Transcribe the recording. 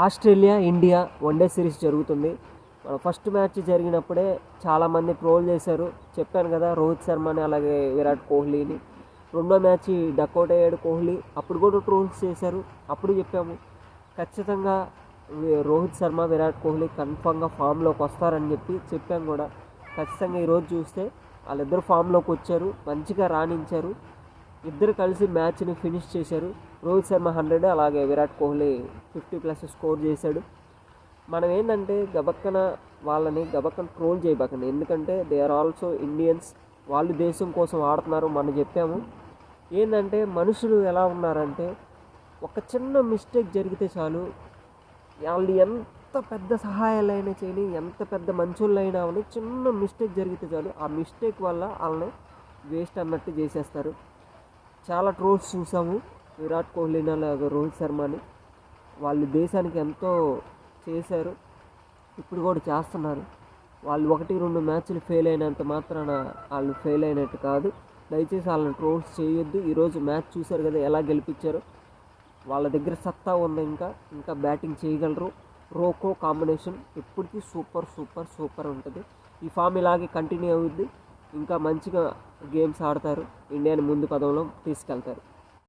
Australia India one day series జరుగుతుంది. First match జరిగినప్పుడే చాలామంది troll చేశారు. చెప్పాను కదా, రోహిత్ శర్మని అలాగే విరాట్ కోహ్లీని. రెండో మ్యాచ్ డకౌట్ అయ్యాడు కోహ్లీ, అప్పుడు కూడా ట్రోల్స్ చేశారు. అప్పుడు చెప్పాము ఖచ్చితంగా రోహిత్ శర్మ విరాట్ కోహ్లీ కన్ఫామ్గా ఫామ్లోకి వస్తారని చెప్పాము కూడా. ఖచ్చితంగా ఈరోజు చూస్తే వాళ్ళిద్దరు ఫామ్లోకి వచ్చారు, మంచిగా రాణించారు. ఇద్దరు కలిసి మ్యాచ్ని ఫినిష్ చేశారు. రోహిత్ శర్మ 100, అలాగే విరాట్ కోహ్లీ 50+ స్కోర్ చేశాడు. మనం ఏంటంటే వాళ్ళని గబక్కన ట్రోల్ చేయబకండి, ఎందుకంటే దే ఆర్ ఆల్సో ఇండియన్స్. వాళ్ళు దేశం కోసం ఆడుతున్నారు. మనం చెప్పాము ఏంటంటే మనుషులు ఎలా ఉన్నారంటే ఒక చిన్న మిస్టేక్ జరిగితే చాలు, వాళ్ళు ఎంత పెద్ద సహాయాలైనా చేయని, ఎంత పెద్ద మంచోళ్ళైనా అని, చిన్న మిస్టేక్ జరిగితే చాలు ఆ మిస్టేక్ వల్ల వాళ్ళని వేస్ట్ అన్నట్టు చేసేస్తారు. చాలా ట్రోల్స్ చూసాము విరాట్ కోహ్లీని అలాగే రోహిత్ శర్మని. వాళ్ళు దేశానికి ఎంతో చేశారు, ఇప్పుడు కూడా చేస్తున్నారు. వాళ్ళు 1-2 మ్యాచ్లు ఫెయిల్ అయినంత మాత్రాన వాళ్ళు ఫెయిల్ అయినట్టు కాదు. దయచేసి వాళ్ళని ట్రోల్స్ చేయొద్దు. ఈరోజు మ్యాచ్ చూశారు కదా ఎలా గెలిపించారో. వాళ్ళ దగ్గర సత్తా ఉంది, ఇంకా బ్యాటింగ్ చేయగలరు. రోకో కాంబినేషన్ ఎప్పటికీ సూపర్ సూపర్ సూపర్ ఉంటుంది. ఈ ఫామ్ ఇలాగే కంటిన్యూ అవుద్ది. ఇంకా మంచిగా గేమ్స్ ఆడతారు, ఇండియాని ముందు పదంలో తీసుకెళ్తారు.